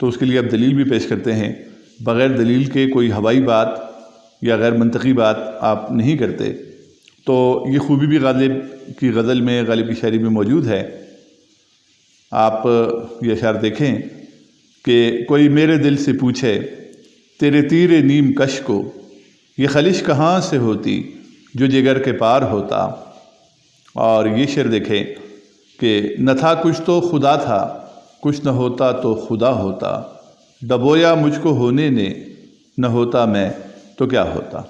تو اس کے لیے آپ دلیل بھی پیش کرتے ہیں، بغیر دلیل کے کوئی ہوائی بات یا غیر منطقی بات آپ نہیں کرتے۔ تو یہ خوبی بھی غالب کی غزل میں، غالب کی شاعری میں موجود ہے۔ آپ یہ اشعار دیکھیں کہ کوئی میرے دل سے پوچھے تیرے تیر نیم کش کو، یہ خلش کہاں سے ہوتی جو جگر کے پار ہوتا۔ اور یہ شعر دیکھیں کہ نہ تھا کچھ تو خدا تھا، کچھ نہ ہوتا تو خدا ہوتا، ڈبویا مجھ کو ہونے نے، نہ ہوتا میں تو کیا ہوتا۔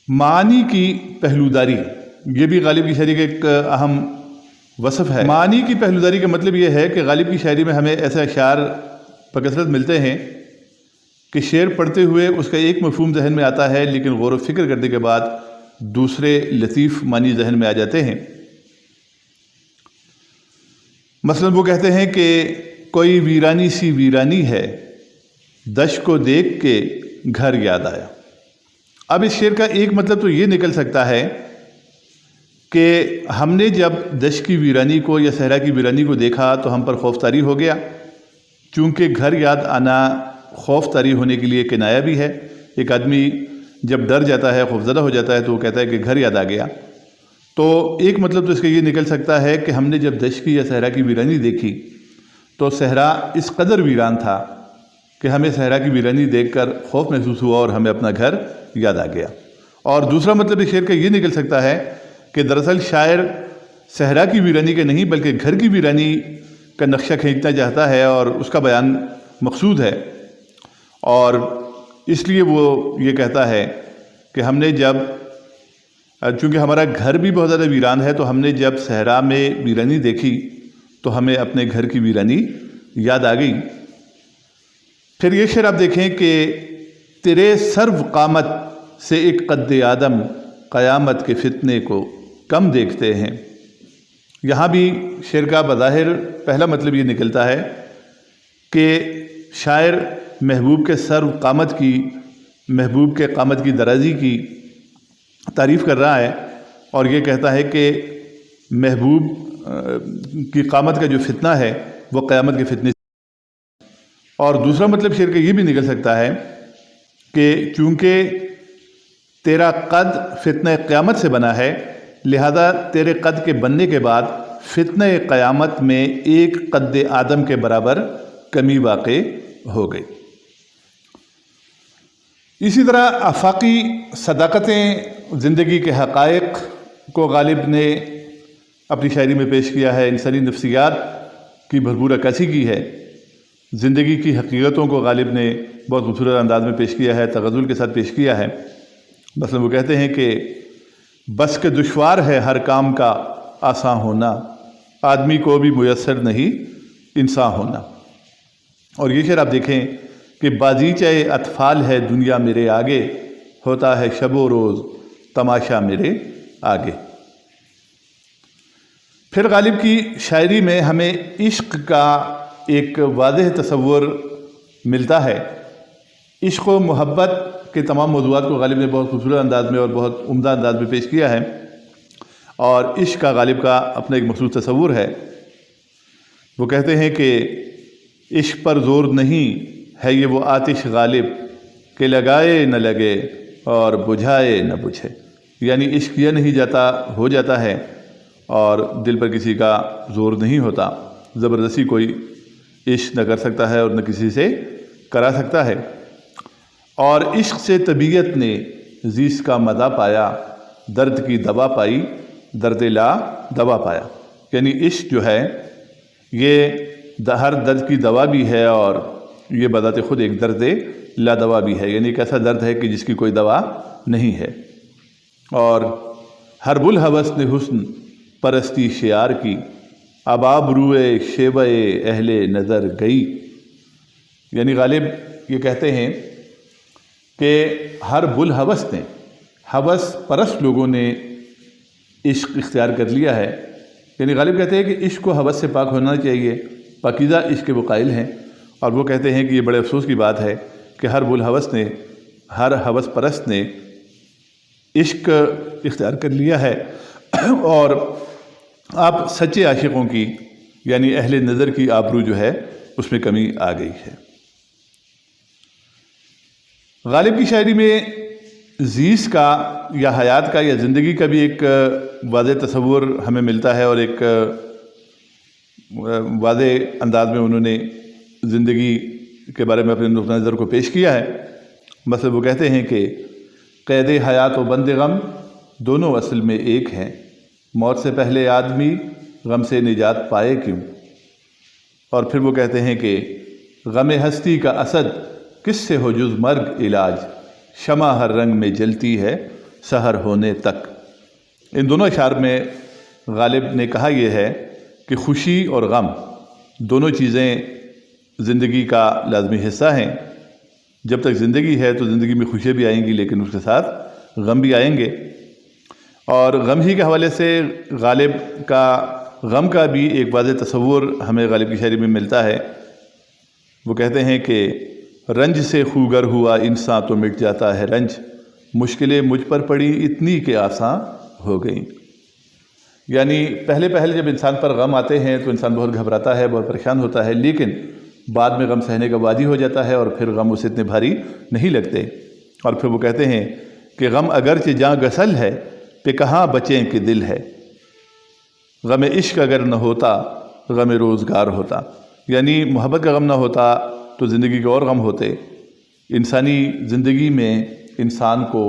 معانی کی پہلوداری، یہ بھی غالب کی شاعری کا ایک اہم وصف ہے۔ معانی کی پہلوداری کا مطلب یہ ہے کہ غالب کی شاعری میں ہمیں ایسے اشعار بکثرت ملتے ہیں کہ شعر پڑھتے ہوئے اس کا ایک مفہوم ذہن میں آتا ہے، لیکن غور و فکر کرنے کے بعد دوسرے لطیف معنی ذہن میں آ جاتے ہیں۔ مثلا وہ کہتے ہیں کہ کوئی ویرانی سی ویرانی ہے، دش کو دیکھ کے گھر یاد آیا۔ اب اس شعر کا ایک مطلب تو یہ نکل سکتا ہے کہ ہم نے جب دش کی ویرانی کو یا صحرا کی ویرانی کو دیکھا تو ہم پر خوف طاری ہو گیا، چونکہ گھر یاد آنا خوف طاری ہونے کے لیے کنایا بھی ہے۔ ایک آدمی جب ڈر جاتا ہے، خوفزدہ ہو جاتا ہے تو وہ کہتا ہے کہ گھر یاد آ گیا۔ تو ایک مطلب تو اس کا یہ نکل سکتا ہے کہ ہم نے جب دشت کی یا صحرا کی ویرانی دیکھی تو صحرا اس قدر ویران تھا کہ ہمیں صحرا کی ویرانی دیکھ کر خوف محسوس ہوا اور ہمیں اپنا گھر یاد آ گیا۔ اور دوسرا مطلب اس شعر کا یہ نکل سکتا ہے کہ دراصل شاعر صحرا کی ویرانی کے نہیں بلکہ گھر کی ویرانی کا نقشہ کھینچنا چاہتا ہے اور اس کا بیان مقصود ہے، اور اس لیے وہ یہ کہتا ہے کہ ہم نے جب، چونکہ ہمارا گھر بھی بہت زیادہ ویران ہے، تو ہم نے جب صحرا میں ویرانی دیکھی تو ہمیں اپنے گھر کی ویرانی یاد آ گئی۔ پھر یہ شعر آپ دیکھیں کہ تیرے سرو قامت سے ایک قد آدم، قیامت کے فتنے کو کم دیکھتے ہیں۔ یہاں بھی شعر کا بظاہر پہلا مطلب یہ نکلتا ہے کہ شاعر محبوب کے سرو قامت کی، محبوب کے قامت کی درازی کی تعریف کر رہا ہے، اور یہ کہتا ہے کہ محبوب کی قامت کا جو فتنہ ہے وہ قیامت کے فتنے سے۔ اور دوسرا مطلب شعر کا یہ بھی نکل سکتا ہے کہ چونکہ تیرا قد فتنہ قیامت سے بنا ہے، لہذا تیرے قد کے بننے کے بعد فتنہ قیامت میں ایک قد آدم کے برابر کمی واقع ہو گئی۔ اسی طرح آفاقی صداقتیں، زندگی کے حقائق کو غالب نے اپنی شاعری میں پیش کیا ہے، انسانی نفسیات کی بھرپور عکاسی کی ہے۔ زندگی کی حقیقتوں کو غالب نے بہت خوبصورت انداز میں پیش کیا ہے، تغزل کے ساتھ پیش کیا ہے۔ مثلا وہ کہتے ہیں کہ بس کے دشوار ہے ہر کام کا آساں ہونا، آدمی کو بھی میسر نہیں انسان ہونا۔ اور یہ شعر آپ دیکھیں کہ بازیچہ اطفال ہے دنیا میرے آگے، ہوتا ہے شب و روز تماشا میرے آگے۔ پھر غالب کی شاعری میں ہمیں عشق کا ایک واضح تصور ملتا ہے۔ عشق و محبت کے تمام موضوعات کو غالب نے بہت خوبصورت انداز میں اور بہت عمدہ انداز میں پیش کیا ہے، اور عشق کا غالب کا اپنا ایک مخصوص تصور ہے۔ وہ کہتے ہیں کہ عشق پر زور نہیں ہے یہ وہ آتش غالب، کہ لگائے نہ لگے اور بجھائے نہ بجھے۔ یعنی عشق یہ نہیں جاتا، ہو جاتا ہے، اور دل پر کسی کا زور نہیں ہوتا، زبردستی کوئی عشق نہ کر سکتا ہے اور نہ کسی سے کرا سکتا ہے۔ اور عشق سے طبیعت نے زیست کا مزہ پایا، درد کی دوا پائی، درد لا دوا پایا۔ یعنی عشق جو ہے یہ ہر درد کی دوا بھی ہے، اور یہ بذات خود ایک درد لا دوا بھی ہے، یعنی ایک ایسا درد ہے کہ جس کی کوئی دوا نہیں ہے۔ اور ہر بلحوث نے حسن پرستی شعار کی، اب آبروئے شیوہ اہل نظر گئی۔ یعنی غالب یہ کہتے ہیں کہ ہر بلحوث نے، ہوس پرست لوگوں نے عشق اختیار کر لیا ہے۔ یعنی غالب کہتے ہیں کہ عشق کو ہوس سے پاک ہونا چاہیے، پاکیزہ عشق کے وہ قائل ہیں، اور وہ کہتے ہیں کہ یہ بڑے افسوس کی بات ہے کہ ہر بلحوث نے، ہر ہوس پرست نے عشق اختیار کر لیا ہے، اور آپ سچے عاشقوں کی، یعنی اہل نظر کی آبرو جو ہے اس میں کمی آ گئی ہے۔ غالب کی شاعری میں زیست کا یا حیات کا یا زندگی کا بھی ایک واضح تصور ہمیں ملتا ہے، اور ایک واضح انداز میں انہوں نے زندگی کے بارے میں اپنے نقطہ نظر کو پیش کیا ہے۔ مثلا وہ کہتے ہیں کہ قید حیات و بند غم دونوں اصل میں ایک ہیں، موت سے پہلے آدمی غم سے نجات پائے کیوں۔ اور پھر وہ کہتے ہیں کہ غم ہستی کا اسد کس سے ہو جز مرگ علاج، شمع ہر رنگ میں جلتی ہے سحر ہونے تک۔ ان دونوں اشعار میں غالب نے کہا یہ ہے کہ خوشی اور غم دونوں چیزیں زندگی کا لازمی حصہ ہیں۔ جب تک زندگی ہے تو زندگی میں خوشیاں بھی آئیں گی، لیکن اس کے ساتھ غم بھی آئیں گے۔ اور غم ہی کے حوالے سے غالب کا غم کا بھی ایک واضح تصور ہمیں غالب کی شاعری میں ملتا ہے۔ وہ کہتے ہیں کہ رنج سے خوگر ہوا انسان تو مٹ جاتا ہے رنج، مشکلیں مجھ پر پڑی اتنی کہ آسان ہو گئیں۔ یعنی پہلے جب انسان پر غم آتے ہیں تو انسان بہت گھبراتا ہے، بہت پریشان ہوتا ہے، لیکن بعد میں غم سہنے کا وادی ہو جاتا ہے اور پھر غم اسے اتنے بھاری نہیں لگتے۔ اور پھر وہ کہتے ہیں کہ غم اگرچہ جاں گسل ہے پہ کہاں بچیں کہ دل ہے، غم عشق اگر نہ ہوتا غم روزگار ہوتا۔ یعنی محبت کا غم نہ ہوتا تو زندگی کے اور غم ہوتے۔ انسانی زندگی میں انسان کو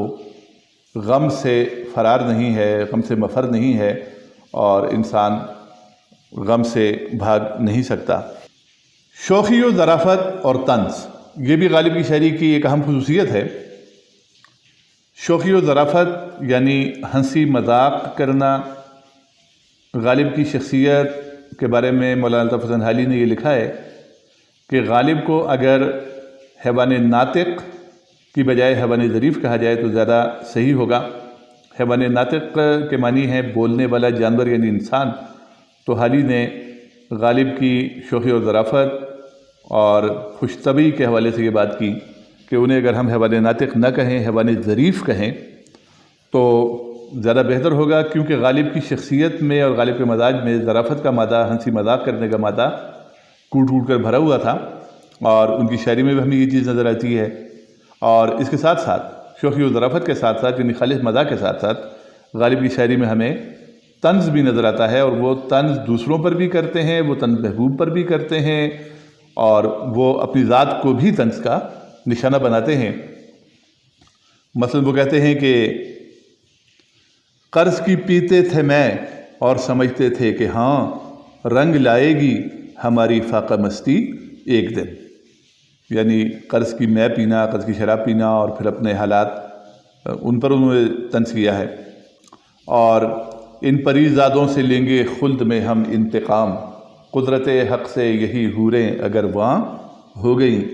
غم سے فرار نہیں ہے، غم سے مفر نہیں ہے، اور انسان غم سے بھاگ نہیں سکتا۔ شوخی و ظرافت اور طنز یہ بھی غالب کی شاعری کی ایک اہم خصوصیت ہے۔ شوخی و ظرافت یعنی ہنسی مذاق کرنا۔ غالب کی شخصیت کے بارے میں مولانا الطاف حسین حالی نے یہ لکھا ہے کہ غالب کو اگر حیوان ناطق کی بجائے حیوان ظریف کہا جائے تو زیادہ صحیح ہوگا۔ حیوان ناطق کے معنی ہے بولنے والا جانور یعنی انسان، تو حالی نے غالب کی شوخی و ظرافت اور خوش طبعی کے حوالے سے یہ بات کی کہ انہیں اگر ہم حیوان ناطق نہ کہیں، حیوان ظریف کہیں تو زیادہ بہتر ہوگا، کیونکہ غالب کی شخصیت میں اور غالب کے مزاج میں ظرافت کا مادہ، ہنسی مذاق کرنے کا مادہ کوٹ کوٹ کر بھرا ہوا تھا، اور ان کی شاعری میں بھی ہمیں یہ چیز نظر آتی ہے۔ اور اس کے ساتھ ساتھ شوخی و ظرافت کے ساتھ ساتھ یعنی خالص مزاق کے ساتھ ساتھ غالب کی شاعری میں ہمیں طنز بھی نظر آتا ہے، اور وہ طنز دوسروں پر بھی کرتے ہیں، وہ طنز محبوب پر بھی کرتے ہیں، اور وہ اپنی ذات کو بھی طنز کا نشانہ بناتے ہیں۔ مثلا وہ کہتے ہیں کہ قرض کی پیتے تھے میں اور سمجھتے تھے کہ ہاں رنگ لائے گی ہماری فاقہ مستی ایک دن۔ یعنی قرض کی میں پینا، قرض کی شراب پینا، اور پھر اپنے حالات ان پر انہوں نے طنز کیا ہے۔ اور ان پریزادوں سے لیں گے خلد میں ہم انتقام، قدرت حق سے یہی حوریں اگر وہاں ہو گئیں۔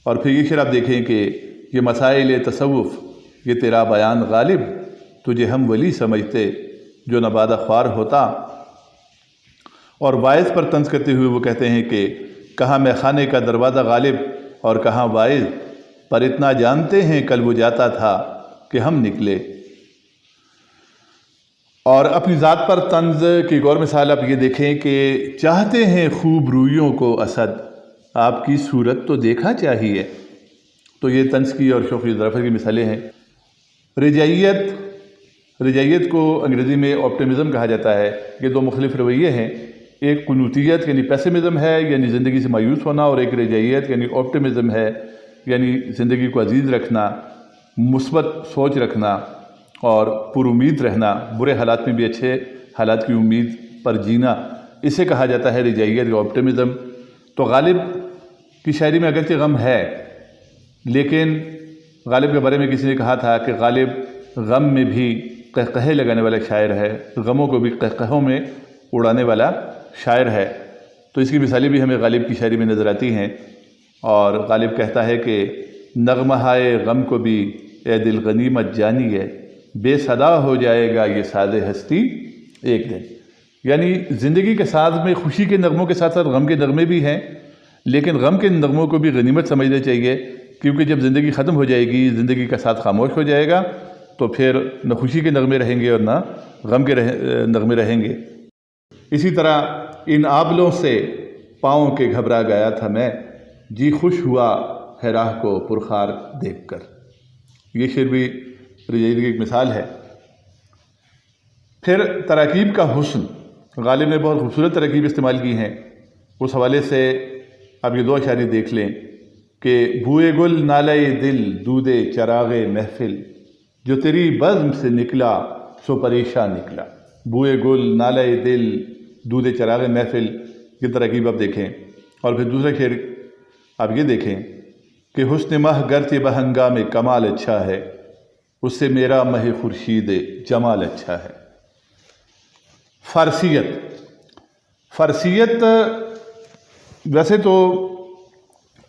اور پھر یہ شعر آپ دیکھیں کہ یہ مسائل تصوف یہ تیرا بیان غالب، تجھے ہم ولی سمجھتے جو نبادہ خوار ہوتا۔ اور وائز پر طنز کرتے ہوئے وہ کہتے ہیں کہ کہاں میں خانے کا دروازہ غالب اور کہاں وائز، پر اتنا جانتے ہیں کل وہ جاتا تھا کہ ہم نکلے۔ اور اپنی ذات پر طنز کی ایک اور مثال آپ یہ دیکھیں کہ چاہتے ہیں خوب رویوں کو اسد، آپ کی صورت تو دیکھا چاہیے۔ تو یہ طنز کی اور شوخی و ظرافت کی مثالیں ہیں۔ رجعیت کو انگریزی میں آپٹمزم کہا جاتا ہے۔ یہ دو مختلف رویے ہیں، ایک قنوطیت یعنی پیسمزم ہے یعنی زندگی سے مایوس ہونا، اور ایک رجعیت یعنی آپٹمزم ہے یعنی زندگی کو عزیز رکھنا، مثبت سوچ رکھنا اور پر امید رہنا، برے حالات میں بھی اچھے حالات کی امید پر جینا، اسے کہا جاتا ہے رجعیت یا آپٹمزم۔ تو غالب کی شاعری میں اگرچہ غم ہے، لیکن غالب کے بارے میں کسی نے کہا تھا کہ غالب غم میں بھی قہقہے لگانے والا شاعر ہے، غموں کو بھی قہقہوں میں اڑانے والا شاعر ہے۔ تو اس کی مثالیں بھی ہمیں غالب کی شاعری میں نظر آتی ہیں۔ اور غالب کہتا ہے کہ نغمہائے غم کو بھی اے دل غنیمت جانیے، بے صدا ہو جائے گا یہ ساز ہستی ایک دن۔ یعنی زندگی کے ساز میں خوشی کے نغموں کے ساتھ ساتھ غم کے نغمے بھی ہیں، لیکن غم کے نغموں کو بھی غنیمت سمجھنا چاہیے، کیونکہ جب زندگی ختم ہو جائے گی، زندگی کا ساتھ خاموش ہو جائے گا، تو پھر نہ خوشی کے نغمے رہیں گے اور نہ غم کے نغمے رہیں گے۔ اسی طرح ان آبلوں سے پاؤں کے گھبرا گیا تھا میں، جی خوش ہوا ہے راہ کو پرخار دیکھ کر۔ یہ شعر بھی رجعی کی ایک مثال ہے۔ پھر تراکیب کا حسن، غالب نے بہت خوبصورت تراکیب استعمال کی ہیں۔ اس حوالے سے آپ یہ دو اشعاری دیکھ لیں کہ بوئے گل نالے دل دودے چراغ محفل، جو تیری بزم سے نکلا سو پریشاں نکلا۔ بوئے گل نالے دل دودے چراغ محفل، یہ تراکیب آپ دیکھیں۔ اور پھر دوسرا شعر آپ یہ دیکھیں کہ حسن مہ گرچہ بہنگام کمال اچھا ہے، اس سے میرا مہ خورشید جمال اچھا ہے۔ فارسیت ویسے تو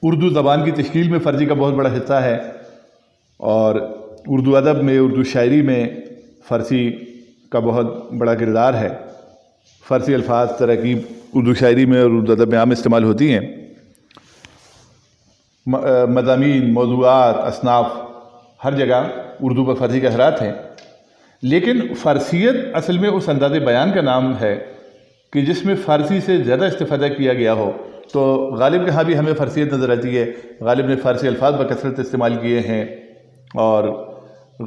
اردو زبان کی تشکیل میں فارسی کا بہت بڑا حصہ ہے، اور اردو ادب میں، اردو شاعری میں فارسی کا بہت بڑا کردار ہے۔ فارسی الفاظ تراکیب اردو شاعری میں اور اردو ادب میں عام استعمال ہوتی ہیں۔ مضامین، موضوعات، اصناف، ہر جگہ اردو پر فارسی کے اثرات ہیں۔ لیکن فارسیت اصل میں اس انداز بیان کا نام ہے کہ جس میں فارسی سے زیادہ استفادہ کیا گیا ہو۔ تو غالب کے ہاں بھی ہمیں فارسیت نظر آتی ہے۔ غالب نے فارسی الفاظ بکثرت استعمال کیے ہیں، اور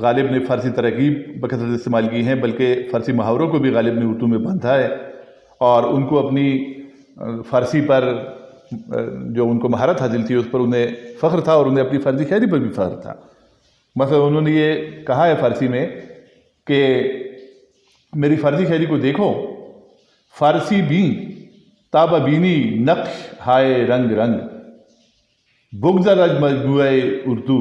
غالب نے فارسی تراکیب بکثرت استعمال کی ہیں، بلکہ فارسی محاوروں کو بھی غالب نے اردو میں باندھا ہے، اور ان کو اپنی فارسی پر جو ان کو مہارت حاصل تھی اس پر انہیں فخر تھا، اور انہیں اپنی فارسی شاعری پر بھی فخر تھا۔ مثلا انہوں نے یہ کہا ہے فارسی میں کہ میری فارسی شاعری کو دیکھو، فارسی بین تابہ بینی نقش ہائے رنگ رنگ، بگذرد مجموعہ اردو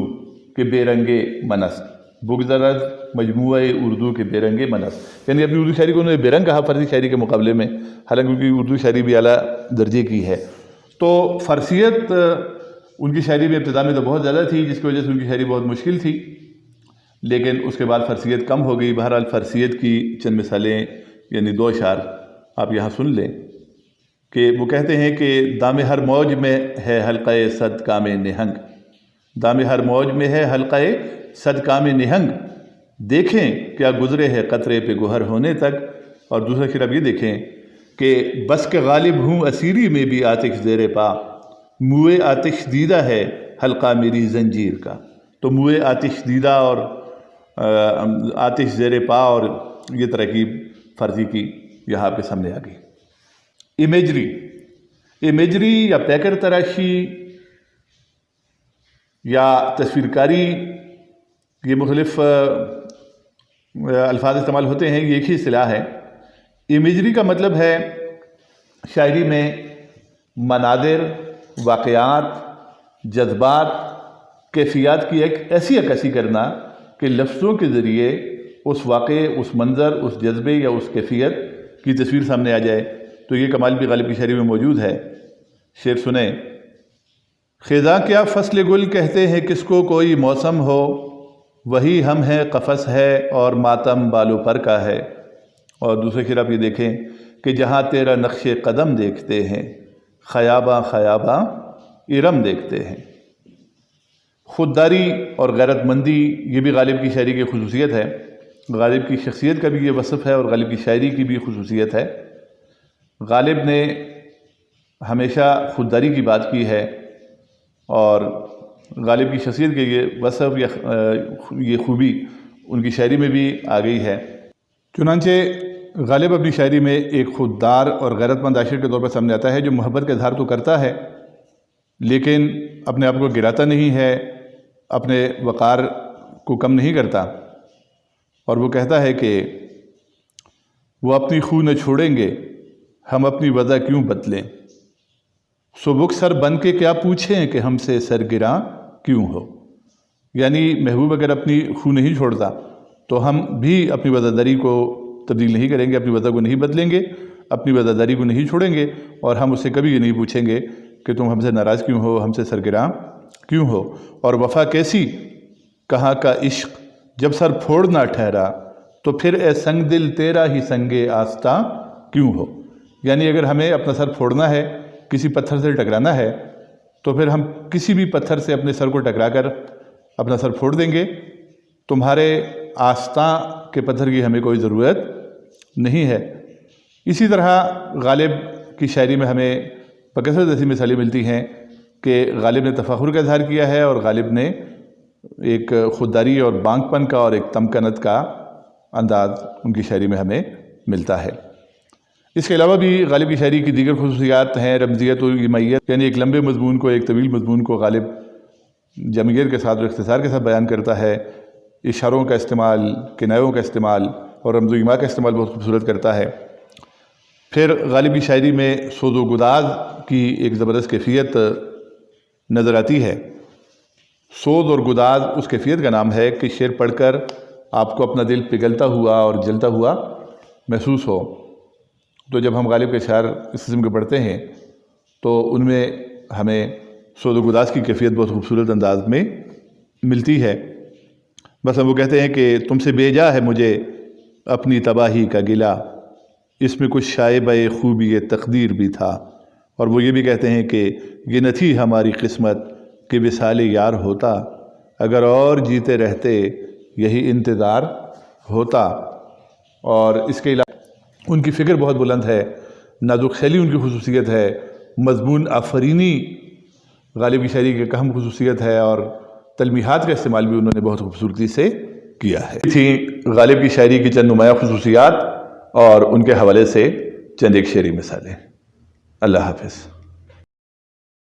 کے بے رنگے منس، بگذرد مجموعہ اردو کے بے رنگے منس، یعنی اپنی اردو شاعری کو انہوں نے بے رنگ کہا فارسی شاعری کے مقابلے میں، حالانکہ ان کی اردو شاعری بھی اعلیٰ درجے کی ہے۔ تو فارسیت ان کی شاعری میں ابتدا میں تو بہت زیادہ تھی، جس کی وجہ سے ان کی شاعری بہت مشکل تھی، لیکن اس کے بعد فارسیت کم ہو گئی۔ بہرحال فارسیت کی چند مثالیں، یعنی دو اشعار آپ یہاں سن لیں کہ وہ کہتے ہیں کہ دام ہر موج میں ہے حلقہ صد کام نہنگ، دام ہر موج میں ہے حلقہ صد کام نہنگ، دیکھیں کیا گزرے ہے قطرے پہ گوہر ہونے تک۔ اور دوسرا شعر آپ یہ دیکھیں کہ بس کے غالب ہوں اسیری میں بھی آتش زیر پا، موئے آتش دیدہ ہے حلقہ میری زنجیر کا۔ تو موئے آتش دیدہ اور آتش زیر پا، اور یہ ترکیب فارسی کی یہاں پہ سامنے آ گئی۔ امیجری یا پیکر تراشی یا تصویر کاری، یہ مختلف الفاظ استعمال ہوتے ہیں، یہ ایک ہی اصطلاح ہے۔ امیجری کا مطلب ہے شاعری میں مناظر، واقعات، جذبات، کیفیات کی ایک ایسی عکاسی کرنا کہ لفظوں کے ذریعے اس واقعے، اس منظر، اس جذبے یا اس کیفیت کی تصویر سامنے آ جائے۔ تو یہ کمال بھی غالب کی شاعری میں موجود ہے۔ شعر سنیں۔ خزاں کیا فصل گل کہتے ہیں کس کو کوئی موسم ہو، وہی ہم ہیں قفس ہے اور ماتم بالو پر کا ہے۔ اور دوسرے شعر آپ یہ دیکھیں کہ جہاں تیرا نقش قدم دیکھتے ہیں، خیاباں خیاباں ارم دیکھتے ہیں۔ خودداری اور غیرت مندی، یہ بھی غالب کی شاعری کی خصوصیت ہے۔ غالب کی شخصیت کا بھی یہ وصف ہے، اور غالب کی شاعری کی بھی خصوصیت ہے۔ غالب نے ہمیشہ خودداری کی بات کی ہے، اور غالب کی شخصیت کے یہ وصف یا یہ خوبی ان کی شاعری میں بھی آ گئی ہے۔ چنانچہ غالب اپنی شاعری میں ایک خوددار اور غیرت مند عاشق کے طور پر سامنے آتا ہے، جو محبت کا اظہار تو کرتا ہے لیکن اپنے آپ کو گراتا نہیں ہے، اپنے وقار کو کم نہیں کرتا، اور وہ کہتا ہے کہ وہ اپنی خو نہ چھوڑیں گے، ہم اپنی وضع کیوں بدلیں، سو بک سر بن کے کیا پوچھیں کہ ہم سے سرگراں کیوں ہو۔ یعنی محبوب اگر اپنی خو نہیں چھوڑتا تو ہم بھی اپنی وضعداری کو تبدیل نہیں کریں گے، اپنی وضع کو نہیں بدلیں گے، اپنی وضعداری کو نہیں چھوڑیں گے، اور ہم اس سے کبھی یہ نہیں پوچھیں گے کہ تم ہم سے ناراض کیوں ہو، ہم سے سرگراں کیوں ہو۔ اور وفا کیسی کہاں کا عشق جب سر پھوڑنا ٹھہرا، تو پھر اے سنگ دل تیرا ہی سنگ آستاں کیوں ہو۔ یعنی اگر ہمیں اپنا سر پھوڑنا ہے، کسی پتھر سے ٹکرانا ہے، تو پھر ہم کسی بھی پتھر سے اپنے سر کو ٹکرا کر اپنا سر پھوڑ دیں گے، تمہارے آستاں کے پتھر کی ہمیں کوئی ضرورت نہیں ہے۔ اسی طرح غالب کی شاعری میں ہمیں بکثرت ایسی مثالیں ملتی ہیں کہ غالب نے تفاخر کا اظہار کیا ہے اور غالب نے ایک خودداری اور بانگ پن کا اور ایک تمکنت کا انداز ان کی شاعری میں ہمیں ملتا ہے۔ اس کے علاوہ بھی غالب کی شاعری کی دیگر خصوصیات ہیں رمزیت و ایمائیت، یعنی ایک لمبے مضمون کو ایک طویل مضمون کو غالب جمعیت کے ساتھ اور اختصار کے ساتھ بیان کرتا ہے، اشاروں کا استعمال، کنایوں کا استعمال اور رمز و ایما کا استعمال بہت خوبصورت کرتا ہے۔ پھر غالب کی شاعری میں سوز و گداز کی ایک زبردست کیفیت نظر آتی ہے۔ سوز اور گداز اس کیفیت کا نام ہے کہ شعر پڑھ کر آپ کو اپنا دل پگھلتا ہوا اور جلتا ہوا محسوس ہو۔ تو جب ہم غالب کے اشعار اس قسم کے پڑھتے ہیں تو ان میں ہمیں سوز و گداز کی کیفیت بہت خوبصورت انداز میں ملتی ہے۔ مثلا وہ کہتے ہیں کہ تم سے بے جا ہے مجھے اپنی تباہی کا گلہ، اس میں کچھ شائبہ خوبی تقدیر بھی تھا۔ اور وہ یہ بھی کہتے ہیں کہ یہ نہ تھی ہماری قسمت کہ وصال یار ہوتا، اگر اور جیتے رہتے یہی انتظار ہوتا۔ اور اس کے علاوہ ان کی فکر بہت بلند ہے، نازک شیلی ان کی خصوصیت ہے، مضمون آفرینی غالب کی شاعری کی اہم خصوصیت ہے، اور تلمیحات کا استعمال بھی انہوں نے بہت خوبصورتی سے کیا ہے۔ یہ تھی غالب کی شاعری کی چند نمایاں خصوصیات اور ان کے حوالے سے چند ایک شعری مثالیں۔ اللہ حافظ۔